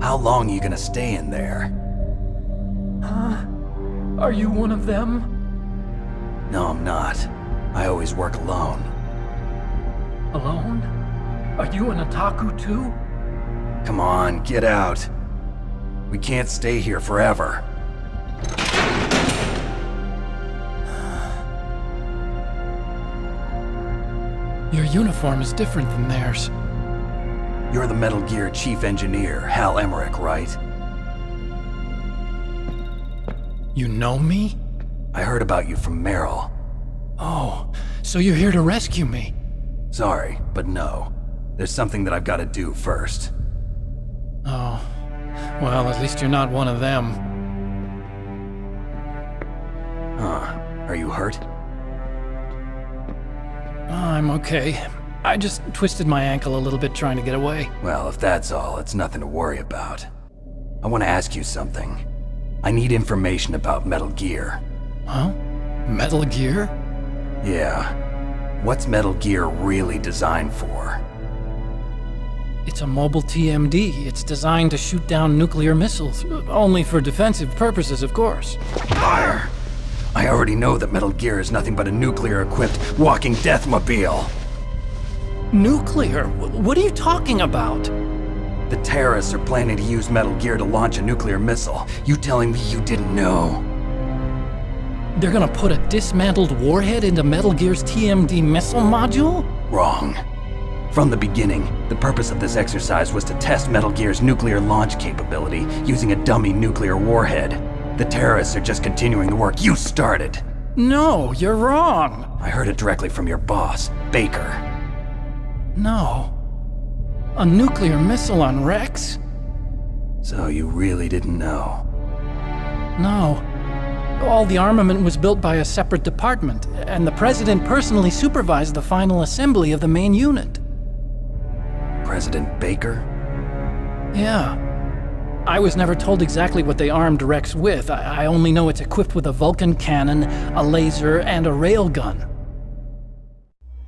How long are you gonna stay in there? Huh? Are you one of them? No, I'm not. I always work alone. Alone? Are you an otaku too? Come on, get out. We can't stay here forever. Your uniform is different than theirs. You're the Metal Gear Chief Engineer, Hal Emmerich, right? You know me? I heard about you from Meryl. Oh, so you're here to rescue me? Sorry, but no. There's something that I've got to do first. Oh, well, at least you're not one of them. Huh. Are you hurt? I'm okay. I just twisted my ankle a little bit trying to get away. Well, if that's all, it's nothing to worry about. I want to ask you something. I need information about Metal Gear. Huh? Metal Gear? Yeah. What's Metal Gear really designed for? It's a mobile TMD. It's designed to shoot down nuclear missiles. Only for defensive purposes, of course. Fire! I already know that Metal Gear is nothing but a nuclear-equipped walking deathmobile. Nuclear? What are you talking about? The terrorists are planning to use Metal Gear to launch a nuclear missile. You telling me you didn't know? They're gonna put a dismantled warhead into Metal Gear's TMD missile module? Wrong. From the beginning, the purpose of this exercise was to test Metal Gear's nuclear launch capability using a dummy nuclear warhead. The terrorists are just continuing the work you started. No, you're wrong. I heard it directly from your boss, Baker. No. A nuclear missile on Rex? So you really didn't know? No. All the armament was built by a separate department, and the president personally supervised the final assembly of the main unit. President Baker? Yeah. I was never told exactly what they armed Rex with. I only know it's equipped with a Vulcan cannon, a laser, and a railgun.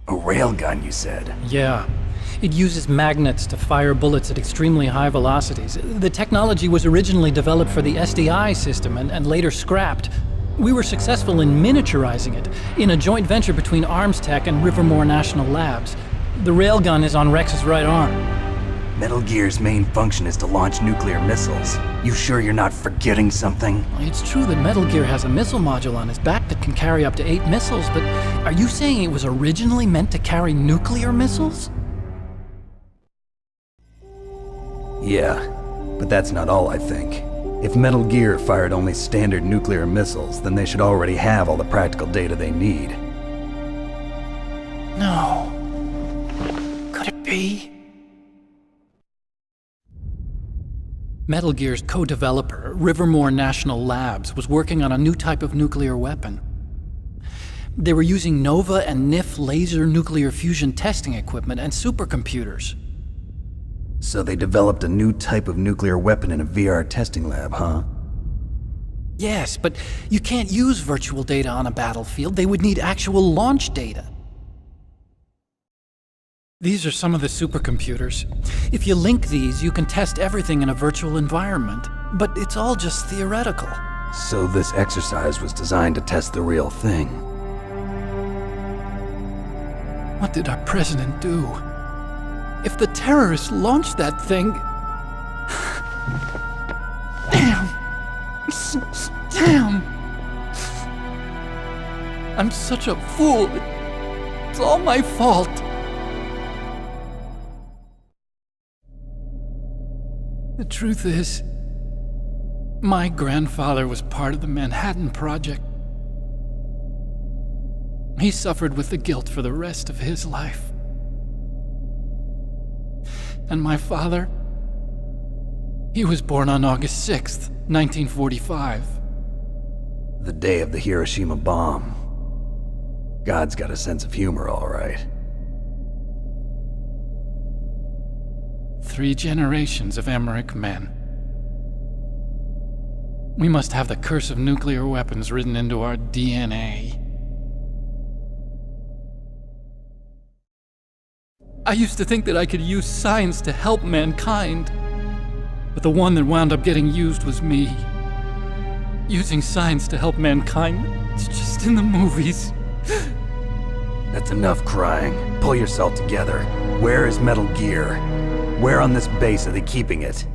A railgun, you said? Yeah. It uses magnets to fire bullets at extremely high velocities. The technology was originally developed for the SDI system and later scrapped. We were successful in miniaturizing it in a joint venture between Arms Tech and Rivermore National Labs. The railgun is on Rex's right arm. Metal Gear's main function is to launch nuclear missiles. You sure you're not forgetting something? It's true that Metal Gear has a missile module on its back that can carry up to 8 missiles, but are you saying it was originally meant to carry nuclear missiles? Yeah, but that's not all I think. If Metal Gear fired only standard nuclear missiles, then they should already have all the practical data they need. No. Could it be? Metal Gear's co-developer, Rivermore National Labs, was working on a new type of nuclear weapon. They were using NOVA and NIF laser nuclear fusion testing equipment and supercomputers. So they developed a new type of nuclear weapon in a VR testing lab, huh? Yes, but you can't use virtual data on a battlefield. They would need actual launch data. These are some of the supercomputers. If you link these, you can test everything in a virtual environment. But it's all just theoretical. So this exercise was designed to test the real thing. What did our president do? If the terrorists launched that thing... Damn! Damn! I'm such a fool. It's all my fault. The truth is, my grandfather was part of the Manhattan Project. He suffered with the guilt for the rest of his life. And my father, he was born on August 6th, 1945. The day of the Hiroshima bomb. God's got a sense of humor, all right. 3 generations of Emmerich men. We must have the curse of nuclear weapons written into our DNA. I used to think that I could use science to help mankind. But the one that wound up getting used was me. Using science to help mankind, it's just in the movies. That's enough crying. Pull yourself together. Where is Metal Gear? Where on this base are they keeping it?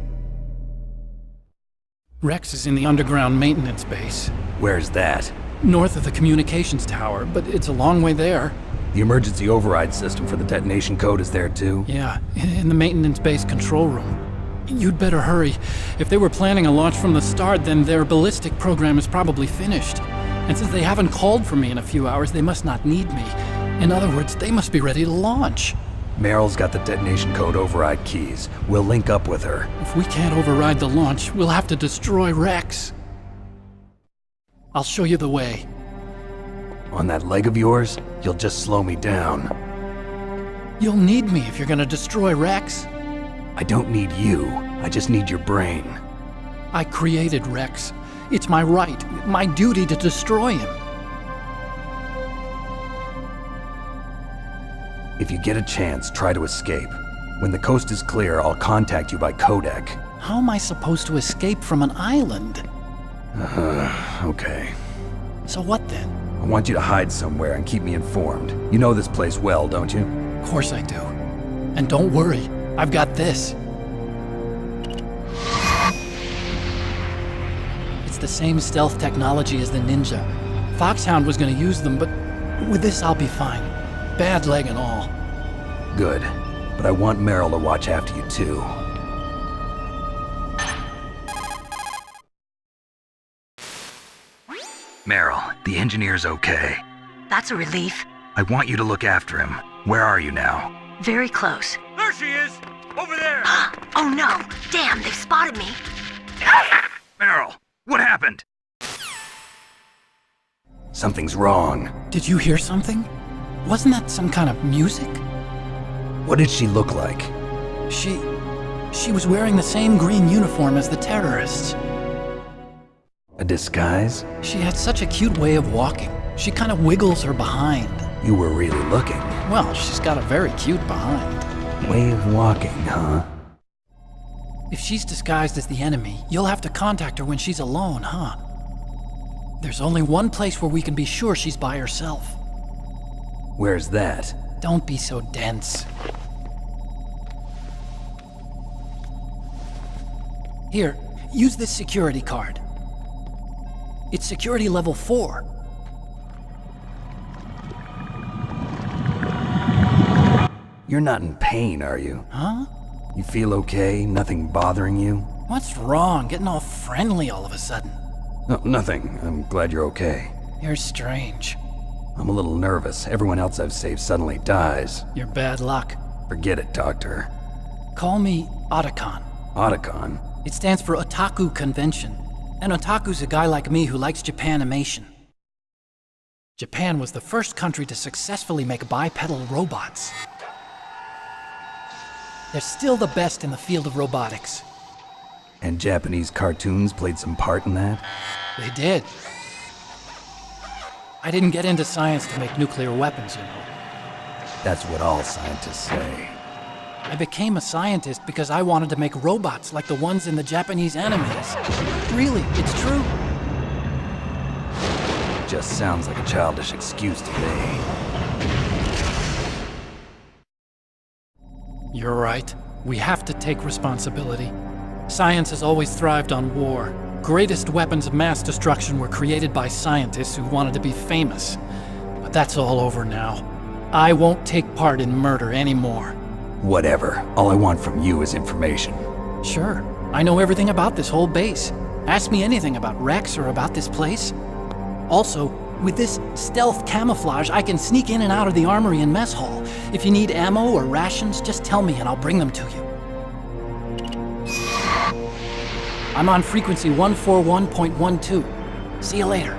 Rex is in the underground maintenance base, Where's that? north of the communications tower, but it's a long way there. The emergency override system for the detonation code is there too? Yeah, in the maintenance base control room. You'd better hurry. If they were planning a launch from the start, then their ballistic program is probably finished. And since they haven't called for me in a few hours, they must not need me. In other words, they must be ready to launch. Meryl's got the detonation code override keys. We'll link up with her. If we can't override the launch, we'll have to destroy Rex. I'll show you the way. On that leg of yours, you'll just slow me down. You'll need me if you're gonna destroy Rex. I don't need you. I just need your brain. I created Rex. It's my right, my duty to destroy him. If you get a chance, try to escape. When the coast is clear, I'll contact you by codec. How am I supposed to escape from an island? Okay. So what then? I want you to hide somewhere and keep me informed. You know this place well, don't you? Of course I do. And don't worry, I've got this. It's the same stealth technology as the Ninja. Foxhound was gonna use them, but with this I'll be fine. Bad leg and all. Good. But I want Meryl to watch after you too. Meryl, the engineer's okay. That's a relief. I want you to look after him. Where are you now? Very close. There she is! Over there! Oh no! Damn, they've spotted me. Meryl, what happened? Something's wrong. Did you hear something? Wasn't that some kind of music? What did she look like? She was wearing the same green uniform as the terrorists. A disguise? She had such a cute way of walking. She kind of wiggles her behind. You were really looking. Well, she's got a very cute behind. Way of walking, huh? If she's disguised as the enemy, you'll have to contact her when she's alone, huh? There's only one place where we can be sure she's by herself. Where's that? Don't be so dense. Here, use this security card. It's security level 4. You're not in pain, are you? Huh? You feel okay? Nothing bothering you? What's wrong? Getting all friendly all of a sudden. No, nothing. I'm glad you're okay. You're strange. I'm a little nervous. Everyone else I've saved suddenly dies. You're bad luck. Forget it, Doctor. Call me Otacon. Otacon? It stands for Otaku Convention. An otaku's a guy like me who likes Japanimation. Japan was the first country to successfully make bipedal robots. They're still the best in the field of robotics. And Japanese cartoons played some part in that? They did. I didn't get into science to make nuclear weapons, you know. That's what all scientists say. I became a scientist because I wanted to make robots like the ones in the Japanese animes. Really, it's true. Just sounds like a childish excuse to me. You're right. We have to take responsibility. Science has always thrived on war. Greatest weapons of mass destruction were created by scientists who wanted to be famous. But that's all over now. I won't take part in murder anymore. Whatever. All I want from you is information. Sure. I know everything about this whole base. Ask me anything about Rex or about this place. Also, with this stealth camouflage, I can sneak in and out of the armory and mess hall. If you need ammo or rations, just tell me and I'll bring them to you. I'm on frequency 141.12. See you later.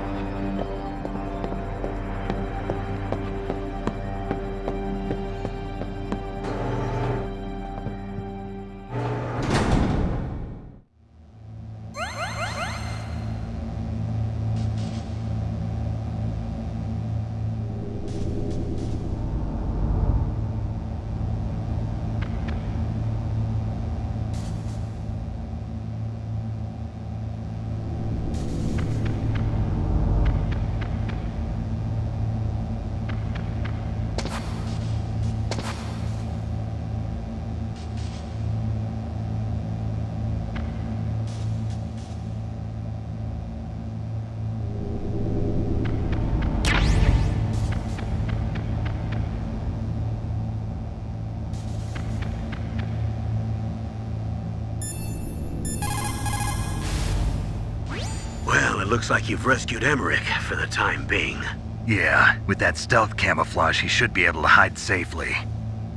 it looks like you've rescued Emmerich for the time being. Yeah, with that stealth camouflage, he should be able to hide safely.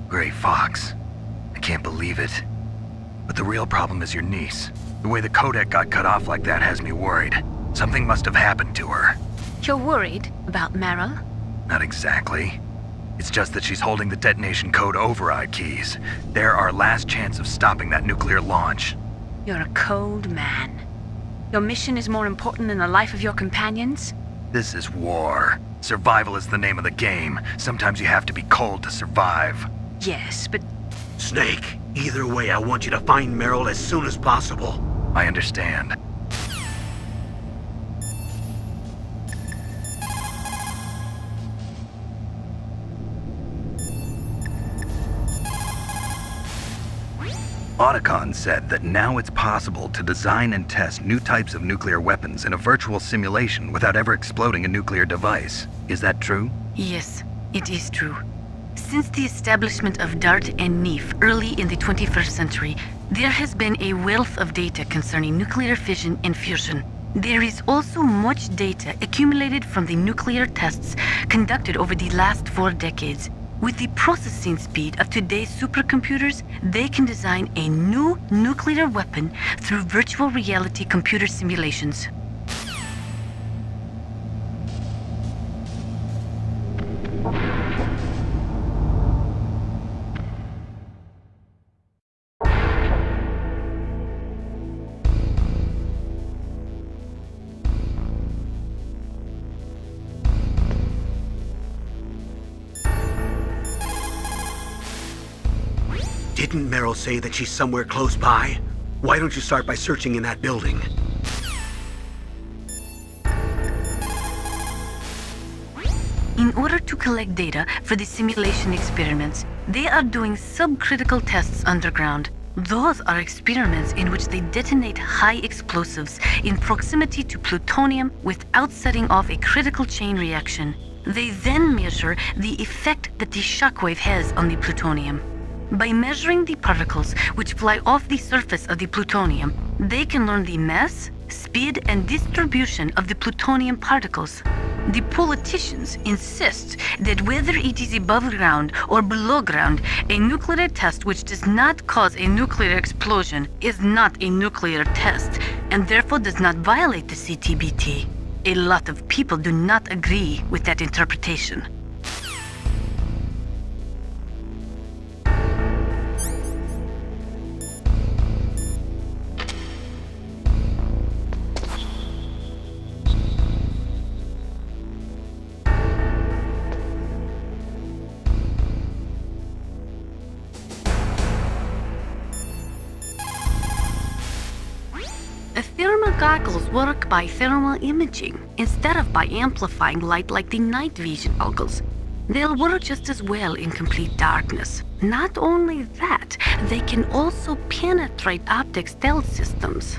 Gray Fox. I can't believe it. But the real problem is your niece. The way the codec got cut off like that has me worried. Something must have happened to her. You're worried about Meryl? Not exactly. It's just that she's holding the detonation code override keys. They're our last chance of stopping that nuclear launch. You're a cold man. Your mission is more important than the life of your companions? This is war. Survival is the name of the game. Sometimes you have to be cold to survive. Yes, but Snake, either way, I want you to find Meryl as soon as possible. I understand. Otacon said that now it's possible to design and test new types of nuclear weapons in a virtual simulation without ever exploding a nuclear device. Is that true? yes, it is true. Since the establishment of DART and NEEF early in the 21st century, there has been a wealth of data concerning nuclear fission and fusion. There is also much data accumulated from the nuclear tests conducted over the last 4 decades. With the processing speed of today's supercomputers, they can design a new nuclear weapon through virtual reality computer simulations. Didn't Meryl say that she's somewhere close by? Why don't you start by searching in that building? In order to collect data for the simulation experiments, they are doing subcritical tests underground. Those are experiments in which they detonate high explosives in proximity to plutonium without setting off a critical chain reaction. They then measure the effect that the shockwave has on the plutonium. By measuring the particles which fly off the surface of the plutonium, they can learn the mass, speed, and distribution of the plutonium particles. The politicians insist that whether it is above ground or below ground, a nuclear test which does not cause a nuclear explosion is not a nuclear test, and therefore does not violate the CTBT. A lot of people do not agree with that interpretation. Thermal goggles work by thermal imaging instead of by amplifying light like the night vision goggles. They'll work just as well in complete darkness. Not only that, they can also penetrate optic stealth systems.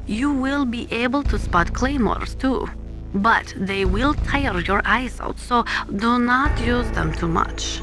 You will be able to spot claymores too, but they will tire your eyes out, so do not use them too much.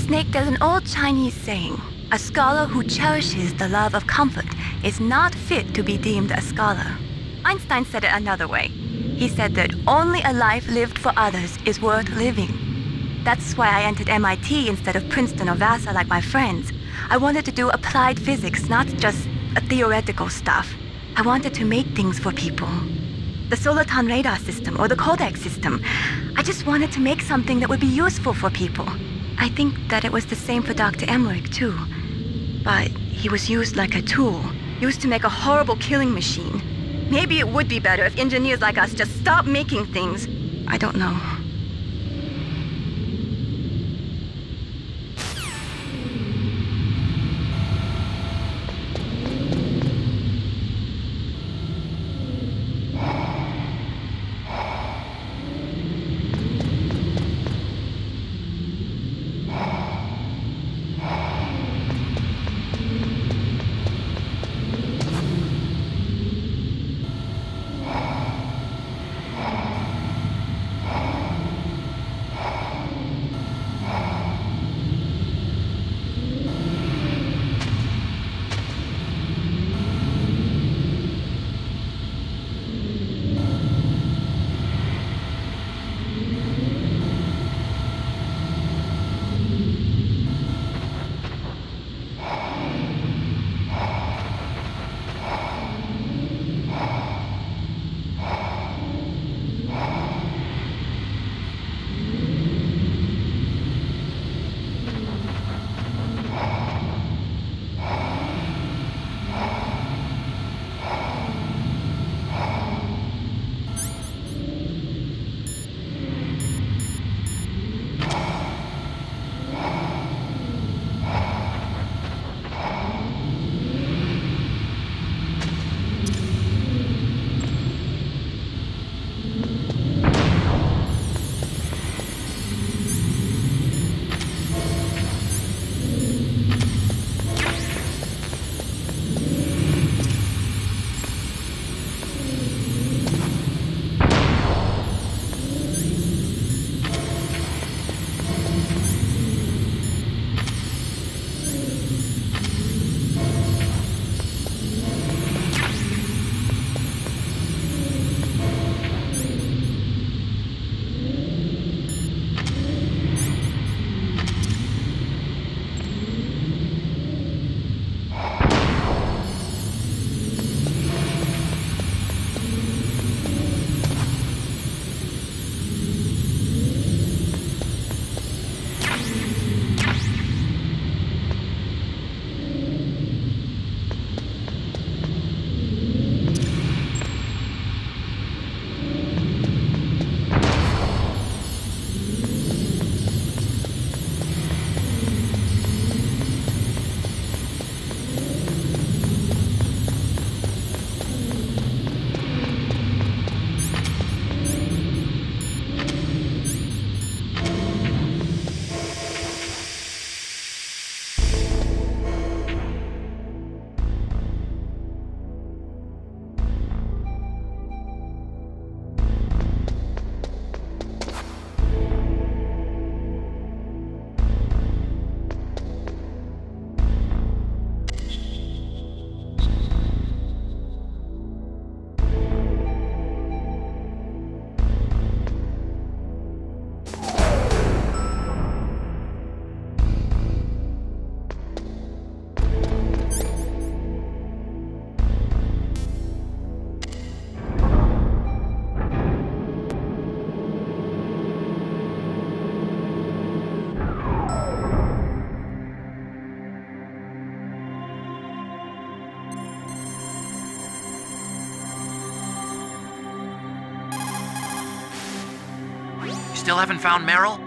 Snake, there's an old Chinese saying, a scholar who cherishes the love of comfort is not fit to be deemed a scholar. Einstein said it another way. He said that only a life lived for others is worth living. That's why I entered MIT instead of Princeton or Vassar like my friends. I wanted to do applied physics, not just theoretical stuff. I wanted to make things for people. The Soliton radar system or the codec system. I just wanted to make something that would be useful for people. I think that it was the same for Dr. Emmerich, too. But he was used like a tool, used to make a horrible killing machine. Maybe it would be better if engineers like us just stopped making things. I don't know. Still haven't found Meryl?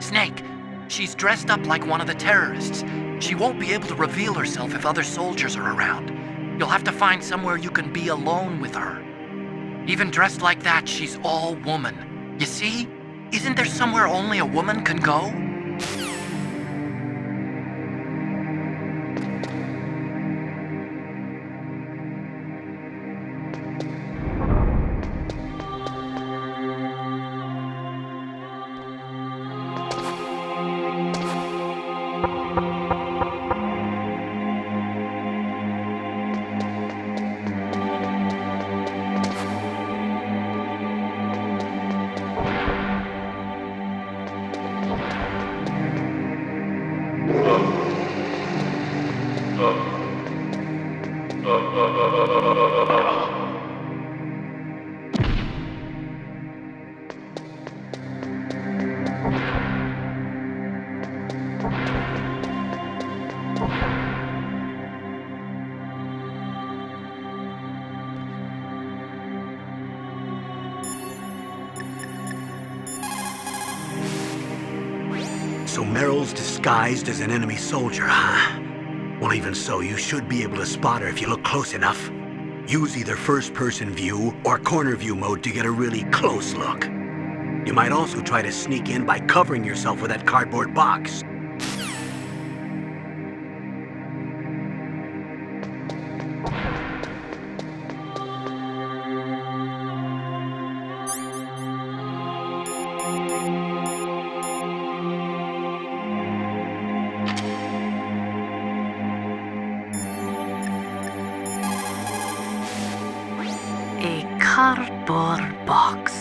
Snake, she's dressed up like one of the terrorists. She won't be able to reveal herself if other soldiers are around. You'll have to find somewhere you can be alone with her. Even dressed like that, she's all woman. You see? Isn't there somewhere only a woman can go? So Meryl's disguised as an enemy soldier, huh? Well, even so, you should be able to spot her if you look close enough. Use either first-person view or corner view mode to get a really close look. You might also try to sneak in by covering yourself with that cardboard box. Cardboard box.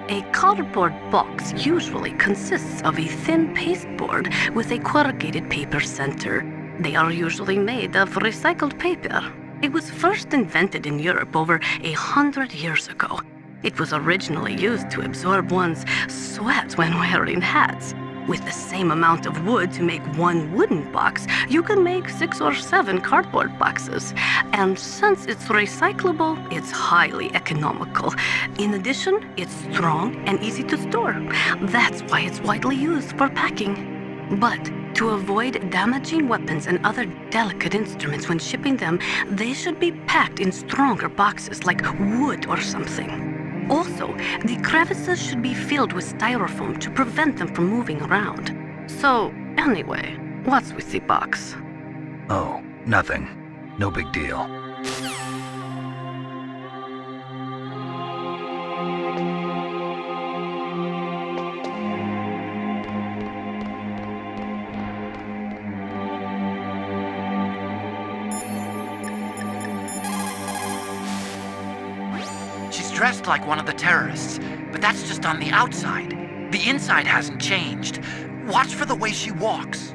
A cardboard box usually consists of a thin pasteboard with a corrugated paper center. They are usually made of recycled paper. It was first invented in Europe over 100 years ago. It was originally used to absorb one's sweat when wearing hats. With the same amount of wood to make one wooden box, you can make 6 or 7 cardboard boxes. And since it's recyclable, it's highly economical. In addition, it's strong and easy to store. That's why it's widely used for packing. But to avoid damaging weapons and other delicate instruments when shipping them, they should be packed in stronger boxes like wood or something. Also, the crevices should be filled with styrofoam to prevent them from moving around. So, anyway, what's with the box? Oh, nothing. No big deal. Dressed like one of the terrorists, but that's just on the outside. The inside hasn't changed. Watch for the way she walks.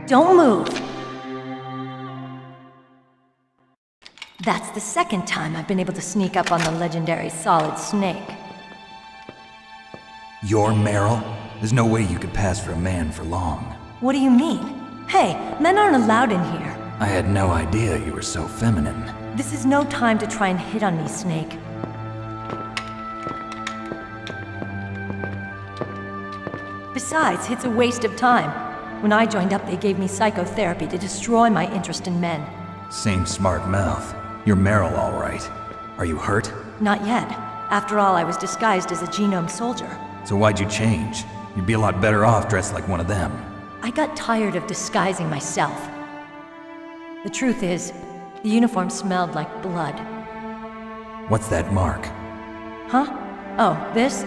Don't move! That's the second time I've been able to sneak up on the legendary Solid Snake. You're Meryl? There's no way you could pass for a man for long. What do you mean? Hey, men aren't allowed in here. I had no idea you were so feminine. This is no time to try and hit on me, Snake. Besides, it's a waste of time. When I joined up, they gave me psychotherapy to destroy my interest in men. Same smart mouth. You're Meryl, all right. Are you hurt? Not yet. After all, I was disguised as a genome soldier. So why'd you change? You'd be a lot better off dressed like one of them. I got tired of disguising myself. The truth is, the uniform smelled like blood. What's that mark? Huh? Oh, this?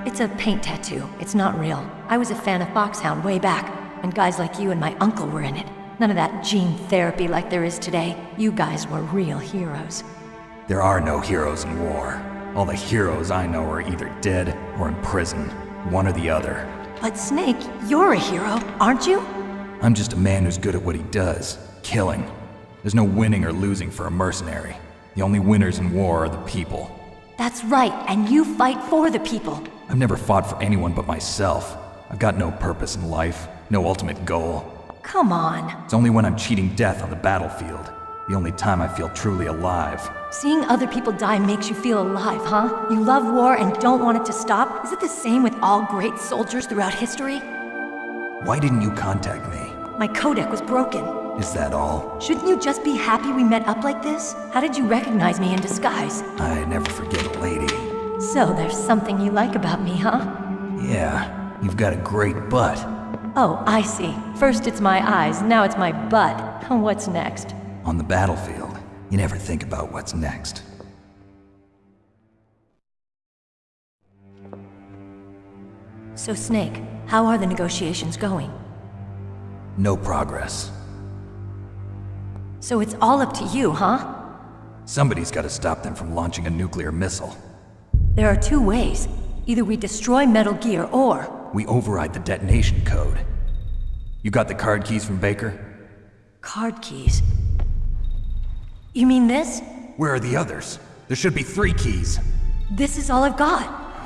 It's a paint tattoo. It's not real. I was a fan of Foxhound way back, when guys like you and my uncle were in it. None of that gene therapy like there is today. You guys were real heroes. There are no heroes in war. All the heroes I know are either dead or in prison. One or the other. But Snake, you're a hero, aren't you? I'm just a man who's good at what he does. Killing. There's no winning or losing for a mercenary. The only winners in war are the people. That's right, and you fight for the people. I've never fought for anyone but myself. I've got no purpose in life, no ultimate goal. Come on. It's only when I'm cheating death on the battlefield. The only time I feel truly alive. Seeing other people die makes you feel alive, huh? You love war and don't want it to stop? Is it the same with all great soldiers throughout history? Why didn't you contact me? My codec was broken. Is that all? Shouldn't you just be happy we met up like this? How did you recognize me in disguise? I never forget a lady. So there's something you like about me, huh? Yeah, you've got a great butt. Oh, I see. First it's my eyes, now it's my butt. What's next? On the battlefield, you never think about what's next. So, Snake, how are the negotiations going? No progress. So it's all up to you, huh? Somebody's got to stop them from launching a nuclear missile. There are two ways. Either we destroy Metal Gear, or... We override the detonation code. You got the card keys from Baker? Card keys? You mean this? Where are the others? There should be 3 keys. This is all I've got.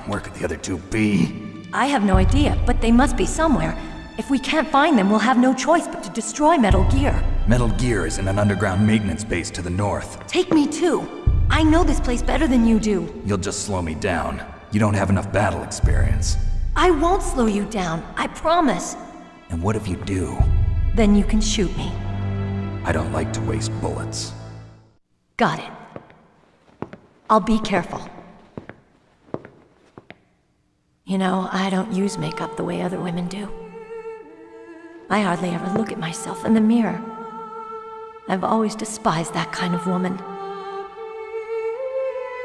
Where could the other 2 be? I have no idea, but they must be somewhere. If we can't find them, we'll have no choice but to destroy Metal Gear. Metal Gear is in an underground maintenance base to the north. Take me too. I know this place better than you do. You'll just slow me down. You don't have enough battle experience. I won't slow you down, I promise. And what if you do? Then you can shoot me. I don't like to waste bullets. Got it. I'll be careful. You know, I don't use makeup the way other women do. I hardly ever look at myself in the mirror. I've always despised that kind of woman.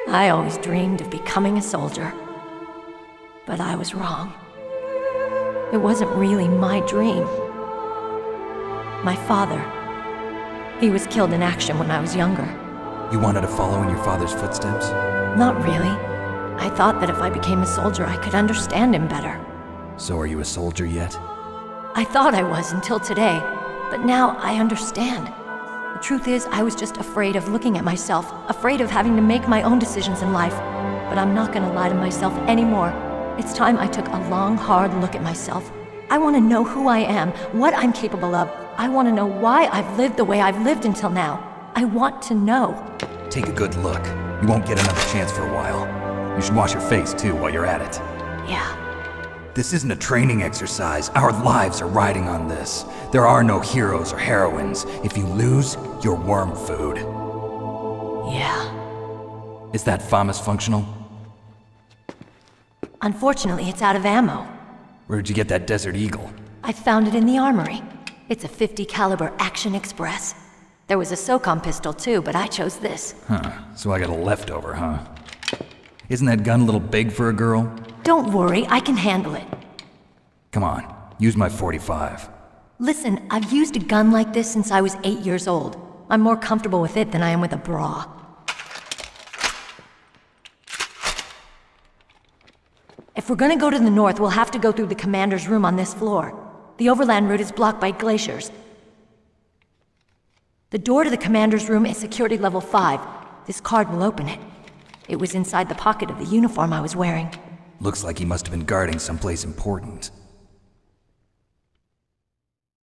I always dreamed of becoming a soldier. But I was wrong. It wasn't really my dream. My father, he was killed in action when I was younger. You wanted to follow in your father's footsteps? Not really. I thought that if I became a soldier, I could understand him better. So are you a soldier yet? I thought I was until today, but now I understand. The truth is, I was just afraid of looking at myself, afraid of having to make my own decisions in life. But I'm not gonna lie to myself anymore. It's time I took a long, hard look at myself. I want to know who I am, what I'm capable of. I want to know why I've lived the way I've lived until now. I want to know. Take a good look. You won't get another chance for a while. You should wash your face, too, while you're at it. Yeah. This isn't a training exercise. Our lives are riding on this. There are no heroes or heroines. If you lose, you're worm food. Yeah. Is that FAMAS functional? Unfortunately, it's out of ammo. Where'd you get that Desert Eagle? I found it in the armory. It's a .50 caliber Action Express. There was a SOCOM pistol too, but I chose this. Huh, so I got a leftover, huh? Isn't that gun a little big for a girl? Don't worry, I can handle it. Come on, use my .45. Listen, I've used a gun like this since I was 8 years old. I'm more comfortable with it than I am with a bra. If we're gonna go to the north, we'll have to go through the commander's room on this floor. The overland route is blocked by glaciers. The door to the commander's room is security level 5. This card will open it. It was inside the pocket of the uniform I was wearing. Looks like he must have been guarding someplace important.